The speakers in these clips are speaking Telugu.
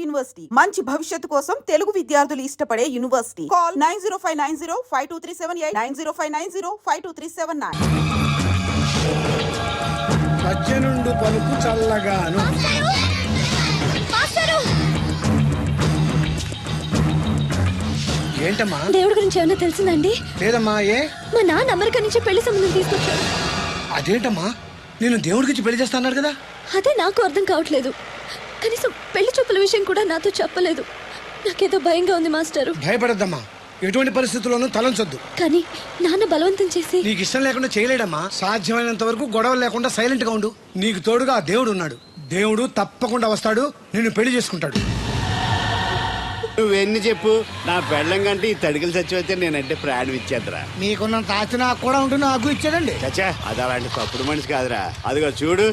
యూనివర్సిటీ మంచి భవిష్యత్తు కోసం తెలుగు విద్యార్థులు ఇష్టపడే యూనివర్సిటీ. కాల్ 9059052378 9059052379. సజ్జనుండు పలుకు చల్లగాను. ఏంటమ్మా? దేవుడి గురించి ఏమన్నా తెలిసిందండి? లేదమ్మా. ఏ? మా నాన్న అమెరికా నుంచి పెళ్లి సంబంధం తీసుకొచ్చాడు. అదేంటమ్మా, నేను దేవుడికి ఇచ్చి పెళ్లి చేస్తాను కదా. అదే నాకు అర్థం కావట్లేదు. కనీసం పెళ్లి చూపుల విషయం కూడా నాతో చెప్పలేదు. నాకేదో భయంగా ఉంది మాస్టరు. భయపడద్దమ్మా, ఎటువంటి పరిస్థితుల్లోనూ తలంచొద్దు. కానీ నాన్న బలవంతం చేసి నీకు ఇష్టం లేకుండా చేయలేడమ్మా. సాధ్యమైనంత వరకు గొడవలు లేకుండా సైలెంట్ గా ఉండు. నీకు తోడుగా ఆ దేవుడు ఉన్నాడు. దేవుడు తప్పకుండా వస్తాడు, నిన్ను పెళ్లి చేసుకుంటాడు. నువ్వెన్ని చెప్పు, నా పెళ్ళం కంటే ఈ తడికలు చచ్చిపోతే నేనంటే ప్రాణం ఇచ్చేద్దరా. మీకున్నంత ఆస్తి నాకు కూడా ఉంటుంది, నాకు ఇచ్చాడండి. చచ్చా, అది అలాంటి తప్పుడు మనిషి కాదురా. అదిగో చూడు,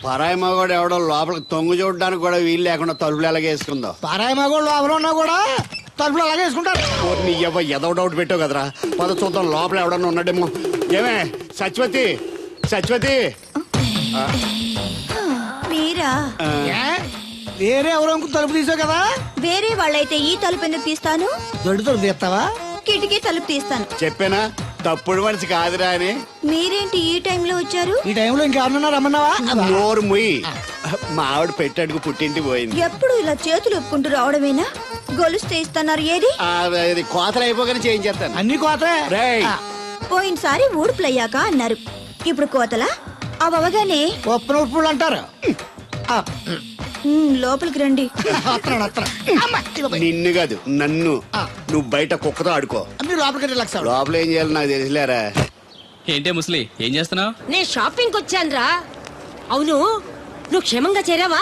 పరాయి మగవాడు ఎవడో లోపలికి తొంగు చూడడానికి కూడా వీలు లేకుండా తలుపులు ఎలాగే వేసుకుందో. పారాయి మగోళ్ళు లోపల ఉన్నా కూడా తలుపులు అలాగే వేసుకుంటారు. నీ ఎవ ఎదవ డౌట్ పెట్టావు కదరా. పద చూద్దాం లోపల ఎవడన్నా ఉన్నాడేమో. ఏమే సత్యవతి, సత్యవతి. మీరా? వేరే ఎవరో తలుపు తీసావు కదా. వేరే వాళ్ళైతే ఈ తలుపు ఎందుకు తీస్తాను? దొడ్డు తలుపు తీస్తావా? కిటికీ తలుపు తీస్తాను. చెప్పానా తప్పుడు మనిషి కాదురా అని. మీరేంటి ఈ టైంలో వచ్చారు? ఈ టైంలో ఇంకెవరన్నా రమ్మన్నావా? నోరు ముయ్యి. మా ఆవిడ పెట్టడుకు పుట్టింటి పోయింది. ఎప్పుడు ఇలా చేతులు ఒప్పుకుంటూ రావడమేనా? గొలుస్తే ఇస్తున్నారు. ఏది? అది కోతలు అయిపోగానే చేయించేస్తాను. అన్ని కోతే. రేయ్, పోయినసారి ఊడుపులయ్యాక అన్నారు, ఇప్పుడు కోతలా? అవగానే ఒప్పన ఉప్పులు అంటారు. లోపలికి రండి. నిన్ను కాదు నన్ను. నువ్వు బయట కుక్కతో ఆడుకో. మీరు లోపలికి రిలాక్స్ అవ్వండి. లోపల ఏం చేయాలి నాకు తెలిసిలేరా. ఏంటే ముసలి, ఏం చేస్తున్నావు? నేను షాపింగ్ వచ్చానురా. అవును, నువ్వు క్షేమంగా చేరావా?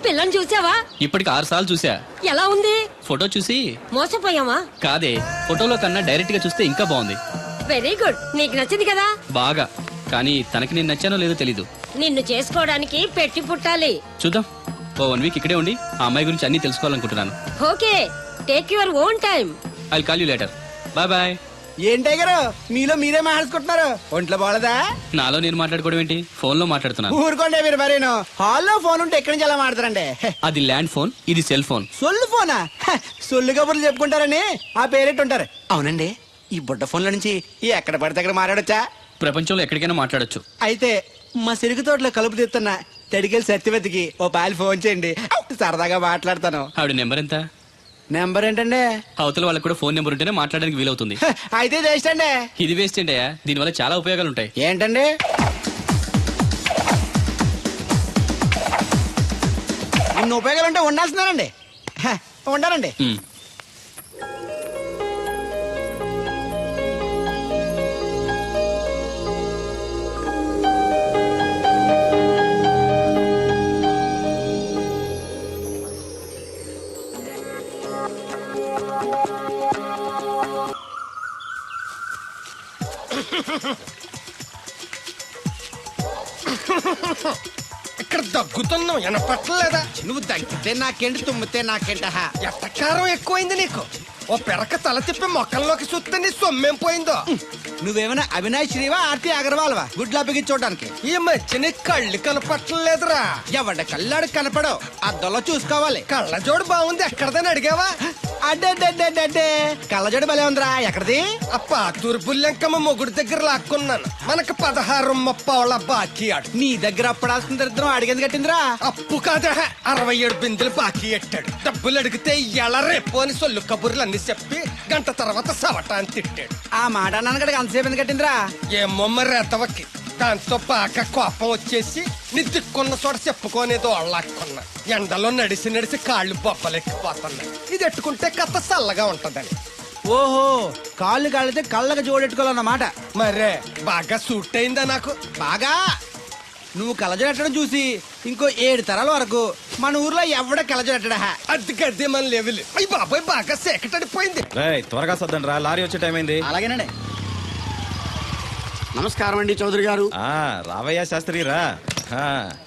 పిల్లని చూసావా? ఇప్పటికి 6 సార్లు చూసా. ఎలా ఉంది? ఫోటో చూసి మోసపోయావా? కాదే, ఫోటోలో కన్నా డైరెక్ట్ గా చూస్తే ఇంకా బాగుంది. వెరీ గుడ్, నీకు నచ్చింది కదా. బాగా. కానీ తనకి నేను నచ్చానో లేదో తెలీదు. నిన్ను చేసుకోవడానికి పెట్టి పుట్టాలి. చూద్దాం. ఓ 1 వీక్ ఇక్కడే ఉండి ఆ అమ్మాయి గురించి అన్ని తెలుసుకోవాలనుకుంటున్నాను. Okay, take your own time. I call you later. Bye bye. ఏంటే గారు మీలో మీరే మాట్లాడుకుంటున్నారు? ఒంట్లో బాగలదా? నాలో నేను మాట్లాడుకోవడం ఏంటి, ఫోన్ లో మాట్లాడుతున్నాను. ఊరుకోండి మీరు మరేను. హాల్లో ఫోన్ ఉంటే ఎక్కడి నుంచి ఎలా మాట్లాడతారండి? అది ల్యాండ్ ఫోన్, ఇది సెల్ ఫోన్. సొల్లు ఫోనా? సొల్లు కబుర్లు చెప్పుకుంటారని ఆ పేరెట్ ఉంటారు. అవునండి, ఈ బుడ్డ ఫోన్ల నుంచి ఎక్కడ పడితే అక్కడ మాట్లాడొచ్చా? ప్రపంచంలో ఎక్కడికైనా మాట్లాడొచ్చు. అయితే మా సిరుగు తోటలో కలుపు తీస్తున్న తడికెళ్ళి సత్యవతికి ఓ పాలు ఫోన్ చేయండి, సరదాగా మాట్లాడతాను. ఆవిడ నెంబర్ ఎంత? నెంబర్ ఏంటండి? అవతల వాళ్ళకి కూడా ఫోన్ నెంబర్ ఉంటేనే మాట్లాడడానికి వీలవుతుంది. అయితే వేస్ట్ అండి. ఇది వేస్ట్ ఏంటయ్యా, దీనివల్ల చాలా ఉపయోగాలు ఉంటాయి. ఏంటండి? ఇన్ని ఉపయోగాలు ఉంటే ఉండాల్సిందేనండి. ఉండాలండి. ఇక్కడ దగ్గుతున్నావు, వినపట్టలేదా? నువ్వు తగ్గితే నాకేంటి, తుమ్మితే నాకేంట? ఎట్టకారం ఎక్కువైంది నీకు. ఓ పెరక తల తిప్పి మొక్కల్లోకి చూస్తే నీ సొమ్మేం పోయిందో. నువ్వేమైనా అవినాష్ శ్రీవా, ఆర్తి అగర్వాల్వా గుడ్లా బిగించోడానికి? ఈ మధ్య నీ కళ్ళు కనపట్టలేదురా. ఎవడ కళ్ళాడు కనపడవు, అద్దంలో చూసుకోవాలి. కళ్ళజోడు బాగుంది, ఎక్కడదని అడిగావా? అడ్డే కళ్ళజోడు భలే ఉందిరా. ఎక్కడిది? ఆ పాతూరు బుల్లెంకమ్మ మొగుడు దగ్గర లాక్కున్నాను. మనకు 16 బాకీ ఆడు. నీ దగ్గర అప్పడాల్సిన దరిద్రం అడిగింది కట్టిందిరా. అప్పు కాదా, 67 బిందెలు బాకీ ఎట్టాడు. డబ్బులు అడిగితే ఎలా రేపు అని సొల్లు కబుర్లు అన్ని చెప్పి గంట తర్వాత సవటాన్ని తిట్టాడు. ఆ మాట అన్నాను అంతసేపు ఎందుకు కట్టిందిరా? ఏమో మరి ఎదవకి. దాంతో బాగా కోపం వచ్చేసి నీ దిక్కున్న చోట చెప్పుకోనేదో అళ్ళాక్కున్నా. ఎండలో నడిసి నడిసి కాళ్ళు బొబ్బలెక్కిపోతున్నాయి. ఇది ఎట్టుకుంటే కథ చల్లగా ఉంటదని. ఓహో, కాళ్ళు కాళ్ళైతే కళ్ళకి జోడెట్టుకోవాలన్నమాట. మరే బాగా సూట్ అయిందా నాకు? బాగా. నువ్వు కళ్ళజోడెట్టడం చూసి ఇంకో 7 తరాల వరకు మన ఊర్లో ఎవడ కళ్ళజోడెట్టడా? అది గడ్డి మన లెవెల్. అయ్యి బాబాయ్, బాగా సేకటడిపోయింది. త్వరగా సర్దండి రా, లారీ వచ్చే టైం అయింది. అలాగేనండి. నమస్కారం అండి చౌదరి గారు. రావయ్యా శాస్త్రి రా.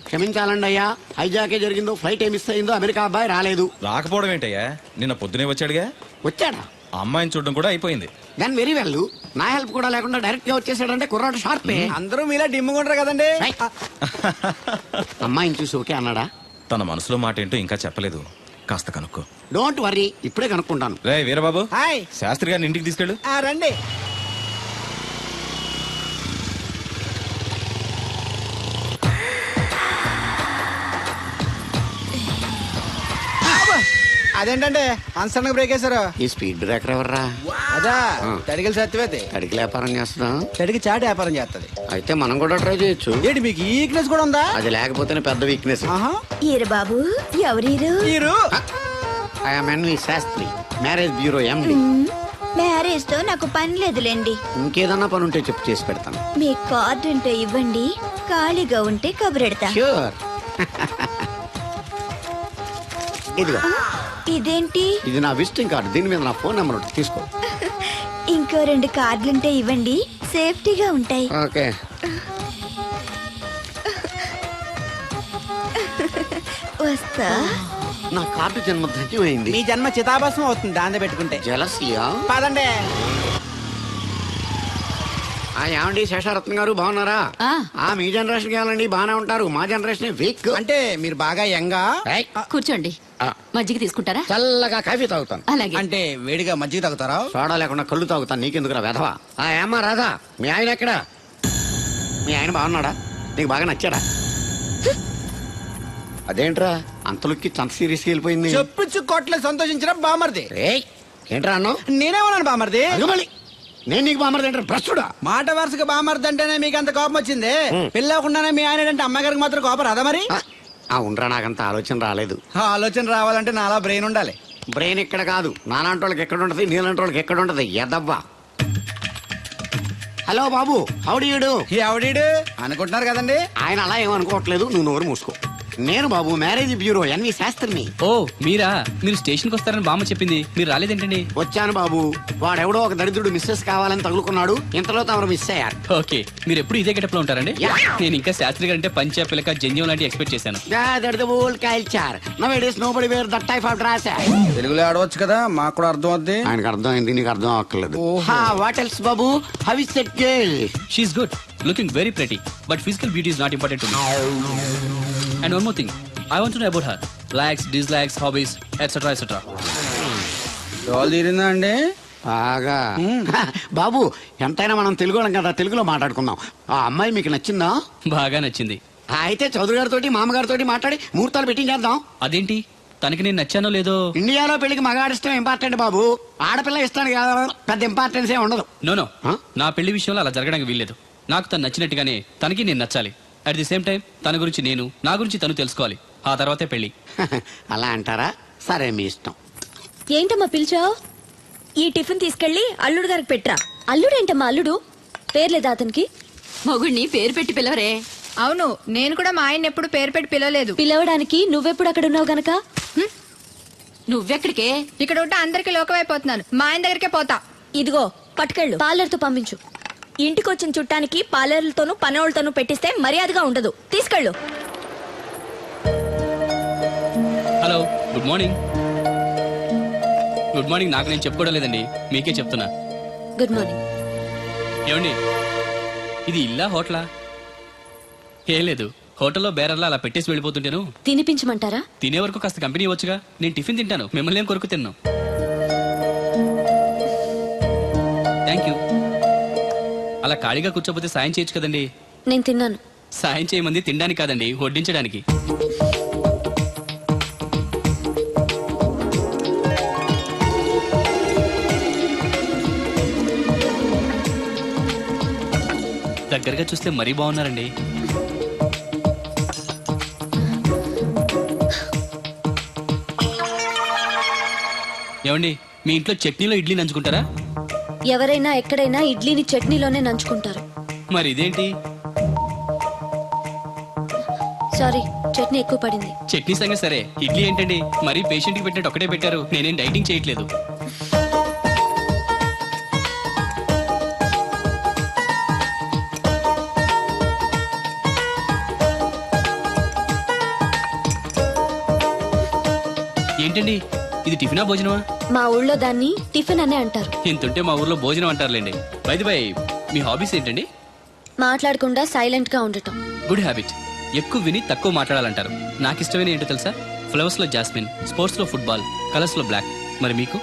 క్షమించాలండి అయ్యా, హైజాకే జరిగిందో, ఫ్లైట్ ఏమి మిస్ అయిందో, అమెరికా అబ్బాయి రాలేదు. రాకపోవడం ఏంటయ్యా, నిన్న పొద్దునే వచ్చాడుగా. వచ్చాడా? అమ్మాయిని చూడడం కూడా అయిపోయింది. దాని వెరీ వెల్. నా హెల్ప్ కూడా లేకుండా డైరెక్ట్ గా వచ్చేసాడంటే కుర్రాడు షార్పే. అందరూ మీలా డిమ్ముకుంటారు కదండి. అమ్మాయిని చూసి ఓకే అన్నాడా? తన మనసులో మాట ఏంటో ఇంకా చెప్పలేదు. కాస్త కనుక్కో. డోంట్ వరీ, ఇప్పుడే కనుక్కుంటాను. రే వీరబాబు, హాయ్ శాస్త్రి గారిని ఇంటికి తీసుకెళ్ళు. రండి. అదేంటంటే అన్సడన్ బ్రేక్ వేశారు. ఈ స్పీడ్ బ్రేకర్ ఎవర్రా? అదా తడిగిల సత్యవేతి అడిగి వ్యాపారం చేస్తున్నా. తడికి చాటి వ్యాపారం చేస్తది. అయితే మనం కూడా ట్రై చేయొచ్చు. ఏంటి మీకు ఈ వీక్నెస్ కూడా ఉందా? అది లేకపోతేనే పెద్ద వీక్నెస్. ఈరు బాబు ఎవరీరు? మీరు I'm NV Shastri, marriage bureau MD. Marriage తో నాకు పని లేదులేండి. ఇంకేదన్నా పని ఉంటే చెప్పు, చేసి పెడతాను. మీ కార్డు ఉంటే ఇవ్వండి, ఖాళీగా ఉంటే కబురెడతా. ష్యూర్. ఇదిగో, ఇదేంటి? ఇది నా విజిటింగ్ కార్డు. దీని మీద నా ఫోన్ నెంబర్ ఉంటుంది, తీసుకో. ఇంకో 2 కార్డులుంటే ఇవ్వండి, సేఫ్టీగా ఉంటాయి. ఓకే. వస్తా. నా కార్డు జన్మ ధన్యమైంది. మీ జన్మ చితాభాసం అవుతుంది దాన్ని పెట్టుకుంటే. జలసియా? పదండి. ఏమండి శేషారత్న గారు, బాగున్నారా? మీ జనరేషన్ కావాలండి, బాగానే ఉంటారు. మా జనరేషన్ వీక్. అంటే మీరు బాగా యంగా. కూర్చోండి. మజ్జిగ తీసుకుంటారా? చల్లగా కాఫీ తాగుతాను. అలాగే. అంటే వేడిగా మజ్జిగ తాగుతారా? సోడా లేకుండా కళ్ళు తాగుతాను. నీకెందుకురా వెధవా? ఏమ్మా రాధా, మీ ఆయన ఎక్కడా? మీ ఆయన బాగున్నాడా? నీకు బాగా నచ్చాడా? అదేంట్రా అంతలోకి చంత సీరియస్ వెళ్ళిపోయింది? చెప్పుచ్చు కొట్లే సంతోషించిన బామర్ది. ఏయ్, ఏంట్రా అన్నావు? నేనేమన్నాను బామర్ది? అదిగోమలి, నేను నీకు బామర్ది ఏంట్రా? భ్రష్టుడా? మాట వరుసగా బామర్ది అంటేనే మీకు అంత కోపం వచ్చింది. పెళ్ళకుండానే మీ ఆయన అంటే అమ్మాయి గారికి మాత్రం కోపం రాదా మరి? ఉండరా, నాకంత ఆలోచన రాలేదు. ఆ ఆలోచన రావాలంటే నాలా బ్రెయిన్ ఉండాలి. బ్రెయిన్ ఇక్కడ కాదు, నాలాంటి వాళ్ళకి ఎక్కడ ఉంటది, నీలాంటి వాళ్ళకి ఎక్కడ ఉంటది? ఎదవ్వా. హలో బాబు, హౌడీయుడు. ఎవడీడు అనుకుంటున్నారు కదండి. ఆయన అలా ఏమనుకోవట్లేదు, నువ్వు నోరు మూసుకో. నేను బాబు, మ్యారేజ్ బ్యూరో ఎన్వి శాస్త్రిని. ఓ మీరా? మీరు స్టేషన్కి వస్తారని బామ్మ చెప్పింది, మీరు రాలేదేంటండి? వచ్చాను బాబు. వాడెవడో ఒక దరిద్రుడు మిస్సెస్ కావాలని తగులుకున్నాడు. ఇంతలో తమరు మిస్ అయ్యారు. ఓకే, మీరు ఎప్పుడు ఇదే గెటప్ లో ఉంటారండి? యా. నేను ఇంకా శాస్త్రి గారు అంటే పంచా పిల్లక జంజం లాంటి ఎక్స్పెక్ట్ చేశాను. తెలుగులో ఆడవచ్చు కదా, మాకు కూడా అర్థం అవుద్ది. ఆయనకు అర్థమైంది, నీకు అర్థం అవ్వట్లేదు. వాట్ ఎల్స్ బాబు? How is that girl? She is good, looking very pretty, but physical beauty is not important to me. And one more thing, I want to know about her likes, dislikes, hobbies, etcetera etcetera. డోల్ తీరిందా అండి? బాగా. బాబు, ఎంతైనా మనం తెలుగు వాళ్ళం కదా, తెలుగులో మాట్లాడుకుందాం. ఆ అమ్మాయి మీకు నచ్చిందా? బాగా నచ్చింది. అయితే చౌదరి గారితో, మామగారితో మాట్లాడి ముహూర్తాలు పెట్టించేద్దాం. అదేంటి, తనకి నేను నచ్చానో లేదో? ఇండియాలో పెళ్లికి మగాడిష్టం ఇంపార్టెంట్ బాబు. ఆడపిల్ల ఇస్తాను కదా, పెద్ద ఇంపార్టెన్స్ ఏ ఉండదు. నో, నా పెళ్లి విషయంలో అలా జరగడానికి వీల్లేదు. నాకు తను నచ్చినట్టుగానే తనకి నేను నచ్చాలి. అట్ ది సేమ్ టైం తన గురించి నేను, నా గురించి తను తెలుసుకోవాలి. ఆ తర్వాతే పెళ్లి. అలా అంటారా? సరే, మీ ఇష్టం. ఏంటమ్మా పిలిచావు? ఈ టిఫిన్ తీసుకెళ్లి అల్లుడు గారికి పెట్టరా. అల్లుడేంటమ్మా అల్లుడు? పేర్లేదా అతనికి? మొగుడిని పేరు పెట్టి పిలవరే. అవును, నేను కూడా మా ఆయన ఎప్పుడు పేరు పెట్టి పిలవలేదు. పిలవడానికి నువ్వెప్పుడు అక్కడ ఉన్నావు గనక. నువ్వెక్కడికే? ఇక్కడ ఉంటే అందరికి లోకమైపోతున్నాను. మా ఆయన దగ్గరికే పోతా. ఇదిగో పట్టుకెళ్ళు. పార్లర్తో పంపించు. ఇంటికి వచ్చిన చుట్టానికి పార్లర్లతోనూ పనోళ్ళతోనూ పెట్టిస్తే మర్యాదగా ఉండదు. తీసుకెళ్ళు. Hello, good morning. Good morning నాకు నేను చెప్పుకోవడం లేదండి, మీకే చెప్తున్నా. Good morning. ఏమండి, ఇది ఇల్లా హోటలా? ఏం లేదు, హోటల్లో బేరర్లా అలా పెట్టేసి వెళ్ళిపోతుంటేను. తినిపించమంటారా? తినే వరకు కాస్త కంపెనీ ఇవ్వచ్చుగా. నేను టిఫిన్ తింటాను, మిమ్మల్ని ఏం కొరకు తిన్నాను. Thank you. అలా ఖాళీగా కూర్చోపోతే సాయం చేయొచ్చు కదండి. నేను తిన్నాను. సాయం చేయమంది తినడానికి కాదండి, వడ్డించడానికి. దగ్గరగా చూస్తే మరీ బాగున్నారండి. ఏమండి, మీ ఇంట్లో చట్నీలో ఇడ్లీ నంచుకుంటారా? ఎవరైనా ఎక్కడైనా ఇడ్లీని చట్నీలోనే నంచుకుంటారు. మరి ఇదేంటి? సారీ, చట్నీ ఎక్కువ పడింది. చట్నీ సంగతి సరే, ఇడ్లీ ఏంటండి? మరీ పేషెంట్కి పెట్టినట్టు ఒకటే పెట్టారు. నేనేం డైటింగ్ చేయట్లేదు. ఏంటండి, ఇది టిఫినా భోజనమా? మా ఊళ్ళో దాన్ని టిఫిన్ అనే అంటారు. ఇంతుంటే మా ఊర్లో భోజనం అంటారులేండి. బై ది బై, మీ హాబీస్ ఏంటండి? మాట్లాడకుండా సైలెంట్ గా ఉండటం. Good habit. ఎక్కువ విని తక్కువ మాట్లాడాలంటారు. నాకు ఇష్టమైన ఏంటో తెలుసా? ఫ్లవర్స్ లో జాస్మిన్, స్పోర్ట్స్ లో ఫుట్బాల్, కలర్స్ లో బ్లాక్. మరి మీకు?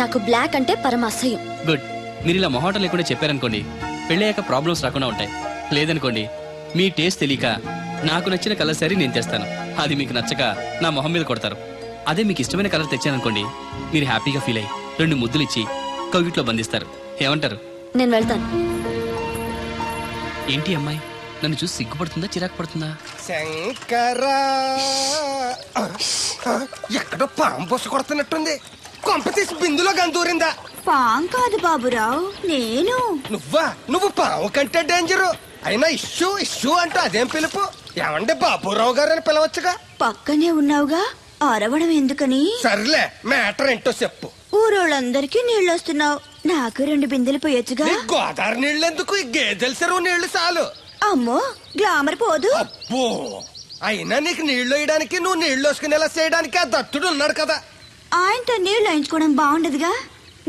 నాకు బ్లాక్ అంటే పరమ అసహ్యం. గుడ్. మీరు ఇలా మొహాటం లేకుండా చెప్పారనుకోండి, పెళ్ళయ్యాక ప్రాబ్లమ్స్ రాకుండా ఉంటాయి. లేదనుకోండి, మీ టేస్ట్ తెలియక నాకు నచ్చిన కలర్ సరే నేను తెస్తాను, అది మీకు నచ్చక నా మొహం మీద కొడతారు. అదే మీకు ఇష్టమైన కలర్ తెచ్చాననుకోండి, మీరు హ్యాపీగా ఫీల్ అయ్యి 2 ముద్దులు ఇచ్చి కౌగిట్లో బంధిస్తారు. ఏమంటారు? నేను వెళ్తాను. ఏంటి అమ్మాయి నన్ను చూసి సిగ్గుపడుతుందా, చిరాకు పడుతుందా? శంకరా ఎక్కడో పాము బొస్సు కొడుతున్నట్టుంది. కొంప తీసి బిందులో గందూరిందా? పాం కాదు బాబురావు, నేను. నువ్వు పాము కంటే డేంజరు. అయినా ఇష్యూ ఇష్యూ అంటూ అదేం పిలుపు? ఏమంటే బాబురావు గారు అని పిలవచ్చుగా. పక్కనే ఉన్నావుగా, అరవడం ఎందుకని? సర్లే, మ్యాటర్ ఏంటో చెప్పు. ఊరోళ్ళందరికీ నీళ్ళు వస్తున్నావు, నాకు 2 బిందెలు పోయొచ్చుగా. ఈ గోదావరి నీళ్ళు ఎందుకు? ఈ గేదెల చెరువు నీళ్లు చాలు. అమ్మో, గ్లామర్ పోదు. అబ్బో, అయినా నీకు నీళ్లు వేయడానికి, నువ్వు నీళ్లు వేసుకునేలా చేయడానికి ఆ దత్తుడు ఉన్నాడు కదా. ఆయనతో నీళ్లు వేయించుకోవడం బాగుండదుగా.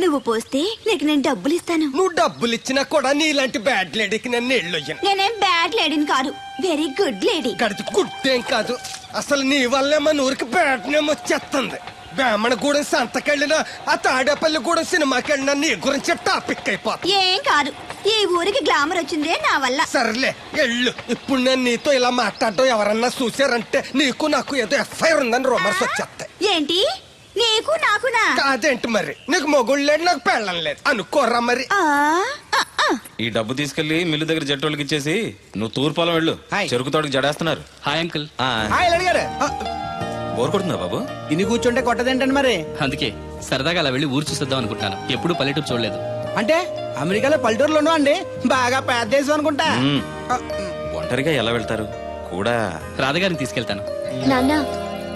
నువ్వు పోస్తే నీకు నేను డబ్బులు ఇస్తాను. నువ్వు డబ్బులు ఇచ్చినా కూడా నీలాంటి బ్యాడ్ లేడీకి నేను నీళ్లు ఇయ్యను. నేనేం బ్యాడ్ లేడీని కాదు, వెరీ గుడ్ లేడీ. గడిచి గుడ్డేం కాదు. అసలు నీ వల్లే మన ఊరికి బ్యాడ్ నేమ్ వచ్చేస్తుంది. బ్రాహ్మణగూడెం సంతకెళ్ళినా, ఆ తాడేపల్లిగూడెం సినిమాకి వెళ్ళినా నీ గురించి టాపిక్ అయిపోతుంది. ఏం కాదు, ఈ ఊరికి గ్లామర్ వచ్చిందే నా వల్ల. సర్లే ఎళ్ళు. ఇప్పుడు నేను నీతో ఇలా మాట్లాడటం ఎవరన్నా చూసారంటే నీకు నాకు ఏదో ఎఫ్ఐఆర్ ఉందని రూమర్స్ వచ్చేస్తాయి. ఏంటి? నీకు నాకునా? కాదేంటి మరి? నీకు మొగుళ్ళు లేదు, నాకు పెళ్ళం లేదు అనుకోరా మరి. ఆ, ఆ, ఆ. ఈ డబ్బు తీసుకెళ్లి మిల్లు దగ్గర జట్టోళ్ళకి ఇచ్చేసి నువ్వు తూర్పాలం వెళ్ళు. చెరుకు తోటకి జడేస్తున్నారు. Hi uncle. బోర్ కొడుతుందా బాబు? ఇన్ని కూర్చుంటే కొట్టదేంటండి మరి? అందుకే సరదాగా అలా వెళ్ళి ఊరు చూసేద్దాం అనుకుంటాను. ఎప్పుడు పల్లెటూరు చూడలేదు. అంటే అమెరికాలో పల్లెటూరులో ఉన్నావు అండి, బాగా పెద్ద దేశం అనుకుంటా. ఒంటరిగా ఎలా వెళ్తారు కూడా? రాధగారిని తీసుకెళ్తాను. నాన్న,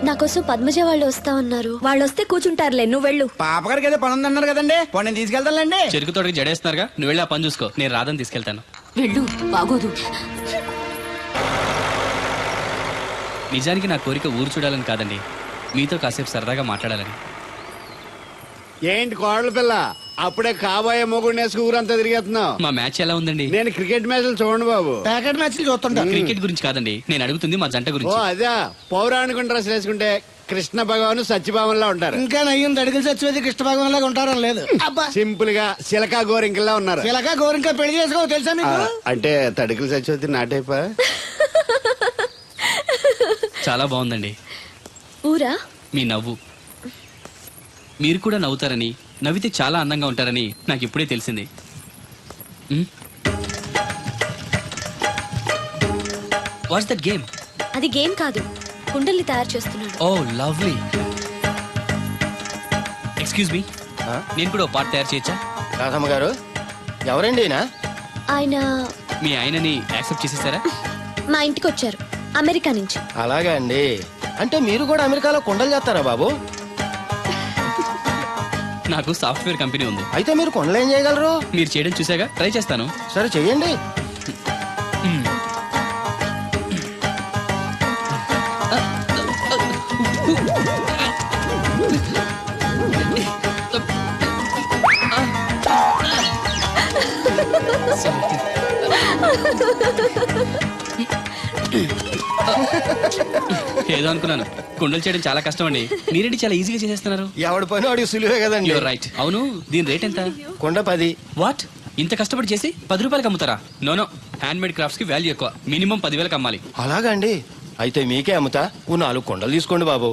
నా కోసం పద్మజ వాళ్ళు వస్తా ఉన్నారు. వాళ్ళు వస్తే కూర్చుంటారులే, నువ్వు వెళ్ళు. పాపగారికి ఏదో పని ఉందన్నారు కదండి, పోనీ నేను తీసుకెళ్తానులేండి. చెరుకు తోటకి జడేస్తున్నారుగా, నువ్వు వెళ్ళి ఆ పని చూసుకో. నేను రాధని తీసుకెళ్తాను. వెళ్ళు, బాగోదు. నిజానికి నా కోరిక ఊరు చూడాలని కాదండి, మీతో కాసేపు సరదాగా మాట్లాడాలని. ఏంటి కోడల పిల్ల, అప్పుడే కాబోయే మొగుడు వేసుకు ఊరంతా తిరిగేస్తున్నావు? మా మ్యాచ్ ఎలా ఉందండి? నేను క్రికెట్ మ్యాచ్లు చూడండి బాబు. ప్యాకెట్ మ్యాచ్లు చూస్తుంటా. క్రికెట్ గురించి కాదండి, నేను అడుగుతుంది మా జంట ఓ గురించి. అదే, పౌరాణిక డ్రెస్ వేసుకుంటే కృష్ణ భగవాన్ సత్యభామన్లా ఉంటారు. ఇంకా నయ్యం దడిగిలి చచ్చిపోతే కృష్ణ భగవాన్ లాగా ఉంటారని లేదు. అబ్బా, సింపుల్ గా సిలకా గోరింకల్లా ఉన్నారు. ఇలాగా గోరింకా పెళ్లి చేసుకో తెలుసా మీకు? అంటే తడికలు చచ్చిపోతే నాటైపా. చాలా బాగుందండి. ఊరా? మీ నవ్వు. మీరు కూడా నవ్వుతారని, నవ్వితే చాలా అందంగా ఉంటారని నాకు ఇప్పుడే తెలిసింది. What's that game? అది గేమ్ కాదు, కుండల్ని తయారు చేస్తున్నాడు. Oh lovely. ఎక్స్క్యూజ్ మీ, నేను కూడా పార్ట్ తయారు చేయొచ్చా? రాధమ్మ గారు, ఎవరండి ఆయన మీ ఆయనని యాక్సెప్ట్ చేసేసారా? మా ఇంటికి వచ్చారు, అమెరికా నుంచి. అలాగా అండి. అంటే మీరు కూడా అమెరికాలో కొండలు చేస్తారా బాబు? నాకు సాఫ్ట్వేర్ కంపెనీ ఉంది. అయితే మీరు కొండలు ఏం చేయగలరు? మీరు చేయడం చూసాగా, ట్రై చేస్తాను. సరే చెయ్యండి. ఏదో అనుకున్నాను. కుండలు చేయడం చాలా కష్టం అండి, మీరేంటి చాలా ఈజీగా చేసేస్తున్నారు. ఎవడి పని వాడికి సులువే కదండి. You're right. అవును, దీని రేట్ ఎంత? కొండ 10. వాట్? ఇంత కష్టపడి చేసి 10 రూపాయలకి అమ్ముతారా? నో, హ్యాండ్ మేడ్ క్రాఫ్ట్స్ కి వాల్యూ ఎక్కువ, మినిమం 10,000కి అమ్మాలి. అలాగా అండి, అయితే మీకే అమ్ముతా. 4 కొండలు తీసుకోండి బాబు.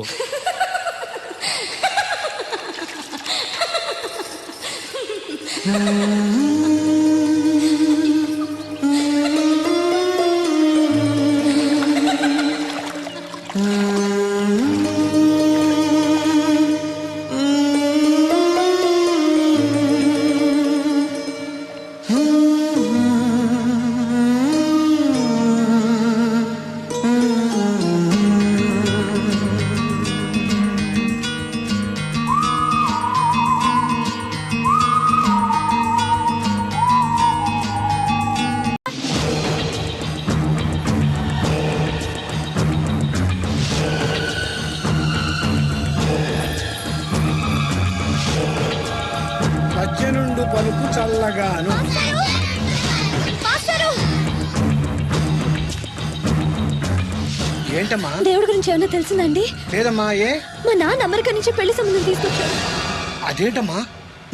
సజ్జనుండు పలుకు చల్లగాను. ఏంటమ్మా? దేవుడి గురించి ఏమైనా తెలిసిందండి? లేదమ్మా. ఏ? మా నాన్న అమెరికా నుంచి పెళ్లి సంబంధం తీసుకొచ్చాడు. అదేంటమ్మా,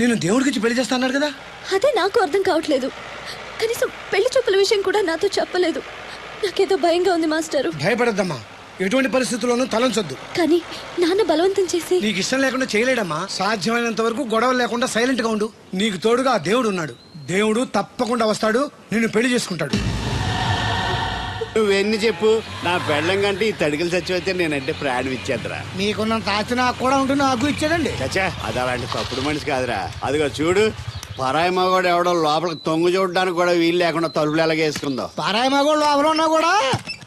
నేను దేవుడికి పెళ్లి చేస్తా అన్నాడు కదా. అదే నాకు అర్థం కావట్లేదు. కనీసం పెళ్లి చూపుల విషయం కూడా నాతో చెప్పలేదు. నాకేదో భయంగా ఉంది మాస్టారు. భయపడద్దమ్మా, ఎటువంటి పరిస్థితుల్లోనూ తలంచొద్దు. కానీ నాన్న బలవంతం చేసి నీకు ఇష్టం లేకుండా చేయలేడమ్మా. సాధ్యమైనంత వరకు గొడవలు లేకుండా సైలెంట్ గా ఉండు. నీకు తోడుగా ఆ దేవుడు ఉన్నాడు. దేవుడు తప్పకుండా వస్తాడు, నిన్ను పెళ్లి చేసుకుంటాడు. నువ్వెన్ని చెప్పు, నా పెళ్ళం కంటే ఈ తడికలు చచ్చిపోతే నేనంటే ప్రాణం ఇచ్చేద్దరా. మీకున్న తాచి నాకు కూడా ఉంటుంది, నాకు ఇచ్చాడండి. చచ్చా, అది అలాంటి తప్పుడు మనిషి కాదురా. అదిగో చూడు, పరాయి మగవాడు ఎవడో లోపలికి తొంగు చూడడానికి కూడా వీలు లేకుండా తలుపులు ఎలాగ వేసుకుందో. పారాయి మగోళ్ళు లోపల ఉన్నా కూడా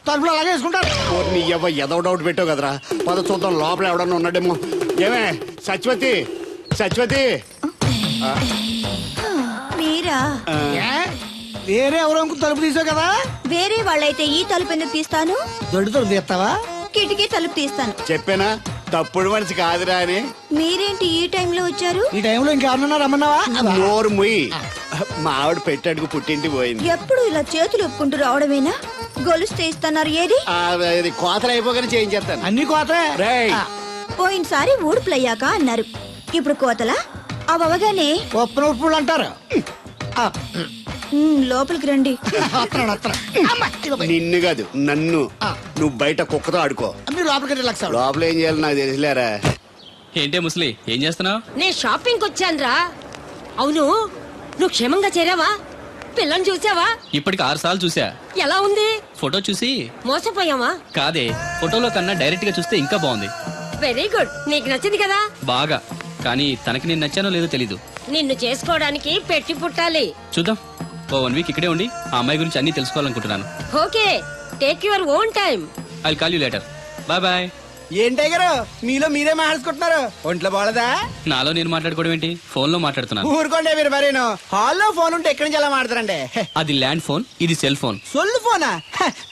తలుపులు అలాగే వేసుకుంటారు. నీ ఎవ ఎదో డౌట్ పెట్టావు కదరా. పద చూద్దాం లోపల ఎవడన్నా ఉన్నాడేమో. ఏమే సత్యవతి, సత్యవతి. మీరా? వేరే ఎవరో తలుపు తీసావు కదా. వేరే వాళ్ళైతే ఈ తలుపు ఎందుకు తీస్తాను? దొడ్డు తలుపు తీస్తావా? కిటికీ తలుపు తీస్తాను. చెప్పానా తప్పుడు మనిషి కాదురా అని. మీరేంటి ఈ టైంలో వచ్చారు? ఈ టైంలో ఇంకెవరన్నా రమ్మన్నావా? నోరు ముయ్యి. మా ఆవిడ పెట్టాడుకు పుట్టింటి పోయింది. ఎప్పుడు ఇలా చేతులు ఒప్పుకుంటూ రావడమేనా? గొలుస్తే ఇస్తున్నారు ఏది? ఇది కోతలు అయిపోగానే చేయించేస్తాను. అన్ని కోతే. రేయ్, పోయినసారి ఊడుపులయ్యాక అన్నారు, ఇప్పుడు కోతలా? అవగానే ఒప్పున ఉప్పులు అంటారు. లోపలికి రండి. నిన్ను కాదు నన్ను. నువ్వు బయట కుక్కతో ఆడుకో. మీరు లోపలికి రిలాక్స్ అవ్వండి. లోపల ఏం చేయాలి నాకు తెలిసిలేరా. ఏంటే ముసలి, ఏం చేస్తున్నావు? నేను షాపింగ్ వచ్చానురా. అవును, నువ్వు క్షేమంగా చేరావా? పిల్లని చూసావా? ఇప్పటికి 6 సార్లు చూసా. ఎలా ఉంది? ఫోటో చూసి మోసపోయావా? కాదే, ఫోటోలో కన్నా డైరెక్ట్ గా చూస్తే ఇంకా బాగుంది. వెరీ గుడ్, నీకు నచ్చింది కదా? బాగా. కానీ తనకి నేను నచ్చానో లేదో తెలీదు. నిన్ను చేసుకోవడానికి పెట్టి పుట్టాలి. చూద్దాం. ఓ 1 వీక్ ఇక్కడే ఉండి ఆ అమ్మాయి గురించి అన్ని తెలుసుకోవాలనుకుంటున్నాను. Okay, take your own time. I call you later. Bye bye. ఏంటే గారు మీలో మీరే మాట్లాడుకుంటున్నారు? ఒంట్లో బాగలదా? నాలో నేను మాట్లాడుకోవడం ఏంటి? ఫోన్ లో మాట్లాడుతున్నాను. ఊరుకోండి మీరు మరేను. హాల్లో ఫోన్ ఉంటే ఎక్కడి నుంచి ఎలా మాట్లాడతారండి? అది ల్యాండ్ ఫోన్, ఇది సెల్ ఫోన్. సొల్లు ఫోనా?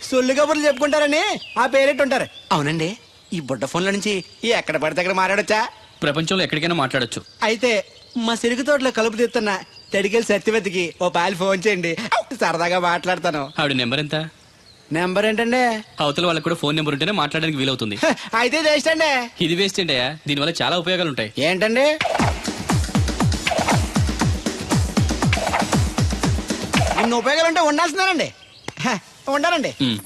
సొల్లు కబుర్లు చెప్పుకుంటారని ఆ పేరెట్ ఉంటారు. అవునండి, ఈ బుడ్డ ఫోన్ల నుంచి ఎక్కడ పడితే అక్కడ మాట్లాడొచ్చా? ప్రపంచంలో ఎక్కడికైనా మాట్లాడొచ్చు. అయితే మా సిరుగు తోటలో కలుపు తీస్తున్న తడికెళ్ళి సత్యవతికి ఓ పాలు ఫోన్ చేయండి, సరదాగా మాట్లాడతాను. ఆవిడ నెంబర్ ఎంత? నెంబర్ ఏంటండి? అవతల వాళ్ళకి కూడా ఫోన్ నెంబర్ ఉంటేనే మాట్లాడడానికి వీలవుతుంది. అయితే వేస్ట్ అండి. ఇది వేస్ట్ ఏంటయ్యా, దీనివల్ల చాలా ఉపయోగాలు ఉంటాయి. ఏంటండి? ఇన్ని ఉపయోగాలు ఉంటే ఉండాల్సిందేనండి. ఉండాలండి. ఉమ్.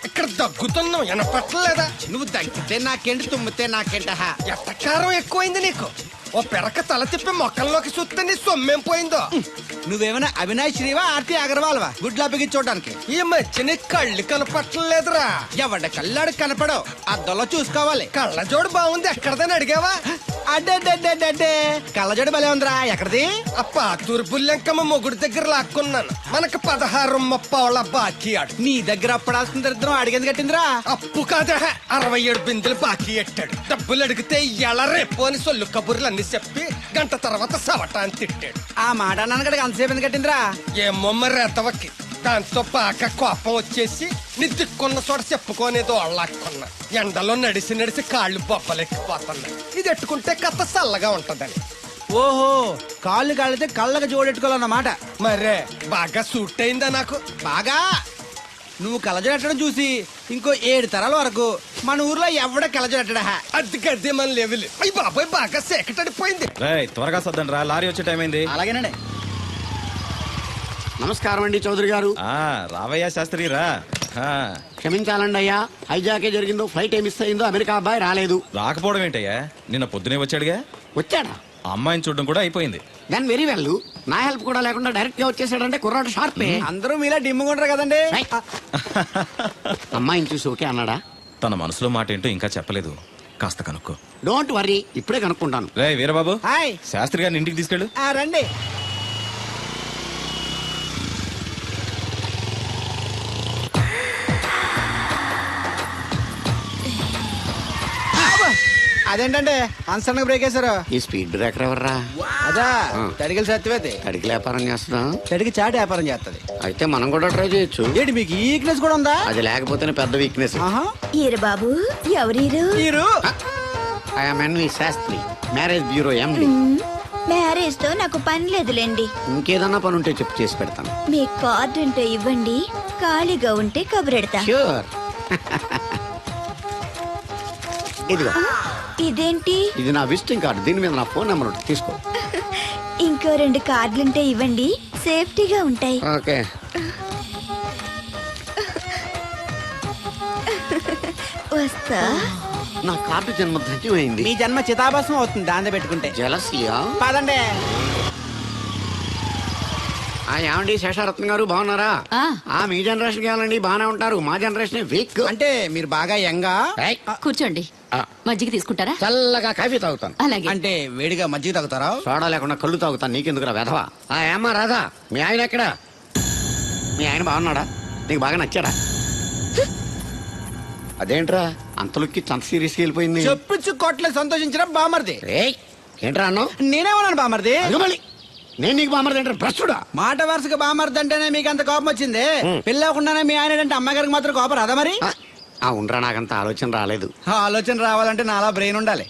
ఇక్కడ దగ్గుతున్నావు, వినపట్టలేదా? నువ్వు తగ్గితే నాకేంటి, తుమ్మితే నాకేంట? ఎట్టకారం ఎక్కువైంది నీకు. ఓ పెరక తల తిప్పి మొక్కల్లోకి చూస్తే నీ సొమ్మేం పోయిందో. నువ్వేమైనా అవినాష్ శ్రీవా, ఆర్తి అగర్వాల్వా గుడ్లా బిగించోడానికి? ఈ మధ్య నీ కళ్ళు కనపట్టలేదురా. ఎవడ కళ్ళాడు కనపడవు, అద్దంలో చూసుకోవాలి. కళ్ళజోడు బాగుంది, ఎక్కడదని అడిగావా? అడ్డే కళ్ళజోడు భలే ఉందిరా. ఎక్కడిది? ఆ పాతూరు బుల్లెంకమ్మ మొగుడు దగ్గర లాక్కున్నాను. మనకు 16 బాకీ ఆడు. నీ దగ్గర అప్పడాల్సిన దరిద్రం అడిగింది కట్టిందిరా. అప్పు కాదా, 67 బిందెలు బాకీ ఎట్టాడు. డబ్బులు అడిగితే ఎలా రేపు అని సొల్లు కబుర్లు అన్ని చెప్పి గంట తర్వాత సవటాన్ని తిట్టాడు. ఆ మాట నాన్నగడికి అంతసేపు ఎందుకు కట్టిందిరా? ఏమో మరి ఎతవకి. దాంతో పాక కోపం వచ్చేసి నీ దిక్కున్న చోట చెప్పుకోనేదో అళ్ళాక్కున్నా. ఎండలో నడిసి కాళ్ళు బొబ్బలెక్కిపోతున్నాయి. ఇది ఎట్టుకుంటే కథ చల్లగా ఉంటదని. ఓహో, కాళ్ళు కాళ్ళైతే కళ్ళకి జోడెట్టుకోవాలన్నమాట. మరే బాగా సూట్ అయిందా నాకు? బాగా. నువ్వు కళ్ళజోడెట్టడం చూసి ఇంకో 7 తరాల వరకు మన ఊర్లో ఎవడ కళ్ళజోడెట్టడా? అది గడ్డి మన లెవెల్. అయ్యి బాబాయ్ బాగా సేకటడిపోయింది. త్వరగా సర్దండి రా, లారీ వచ్చే టైం అయింది. అలాగేనండి. నమస్కారం అండి చౌదరి గారు. రావయ్యా శాస్త్రి రా. క్షమించాలండి అయ్యా, హైజాకే జరిగిందో, ఫ్లైట్ ఏమి మిస్ అయిందో, అమెరికా అబ్బాయి రాలేదు. రాకపోవడం ఏంటయ్యా, నిన్న పొద్దునే వచ్చాడుగా. వచ్చాడా? ఆ అమ్మాయిని చూడడం కూడా అయిపోయింది. దాని వెరీ వెల్. నా హెల్ప్ కూడా లేకుండా డైరెక్ట్ గా వచ్చేసాడంటే కుర్రాడు షార్పే. అందరూ మీలా డిమ్ముకుంటారు కదండి. అమ్మాయిని చూసి ఓకే అన్నాడా? తన మనసులో మాట ఏంటో ఇంకా చెప్పలేదు, కాస్త కనుక్కో. డోంట్ వర్రీ, ఇప్పుడే కనుక్కుంటాను. రే వీరబాబు, హాయ్. శాస్త్రి గారిని ఇంటికి తీసుకెళ్ళు. రండి. అదేంటంటే అన్సన్ బ్రేక్ వేశారు. ఈ స్పీడ్ బ్రేకర్ ఎవర్రా? అదా తడికలు సత్యవేతి తడికి వ్యాపారం చేస్తున్నాం. తడికి చాటి వ్యాపారం చేస్తది. అయితే మనం కూడా ట్రై చేయొచ్చు. ఏంటి మీకు ఈక్నెస్ కూడా ఉందా? అది లేకపోతేనే పెద్ద వీక్నెస్. ఆహా. ఈరు బాబు ఎవరీరు మీరు I'm NV Shastri, marriage bureau MD. Marriage తో నాకు పని లేదులేండి. ఇంకేదన్నా పని ఉంటే చెప్పు, చేసి పెడతాను. మీ కార్డు ఉంటే ఇవ్వండి, ఖాళీగా ఉంటే కబురెడతా. ష్యూర్. ఇదిగో, ఇదేంటి? ఇది నా విజిటింగ్ కార్డు. దీని మీద నా ఫోన్ నెంబర్ ఉంటుంది, తీసుకో. ఇంకో 2 కార్డులుంటే ఇవ్వండి, సేఫ్టీగా ఉంటాయి. ఓకే. వస్తా. నా కార్డు జన్మ ధన్యమైంది. మీ జన్మ చితాభస్మం అవుతుంది దాంతో పెట్టుకుంటే. జలసియా? పదండి. ఏమండి శేషారత్న గారు, బాగున్నారా? మీ జనరేషన్ కావాలండి, బాగానే ఉంటారు. మా జనరేషన్ వీక్. అంటే మీరు బాగా యంగా. కూర్చోండి, మజ్జిగ తీసుకుంటారా? చల్లగా కాఫీ తాగుతాను. అలాగే. అంటే వేడిగా మజ్జిగ తాగుతారా? సోడా లేకుండా కళ్ళు తాగుతాను. నీకెందుకురా వెధవా? ఏమ్మా రాధా, మీ ఆయన ఎక్కడా? మీ ఆయన బాగున్నాడా? నీకు బాగా నచ్చాడా? అదేంట్రా అంతలోకి చంత సీరియస్కి వెళ్ళిపోయింది? చెప్పుచ్చు కొట్ల సంతోషించిన బామర్ది. ఏంట్రా అన్నావు? నేనేమన్నాను బామర్ది? మళ్ళీ నేను నీకు బామర్ది ఏంట్రా భ్రష్టుడా? మాట వరుసగా బామర్ది అంటేనే మీకు అంత కోపం వచ్చింది. పెళ్ళవకుండానే మీ ఆయన అంటే అమ్మగారికి మాత్రం కోపం రాదా మరి? ఉండరా, నాకంత ఆలోచన రాలేదు. ఆలోచన రావాలంటే నాలా బ్రెయిన్ ఉండాలి.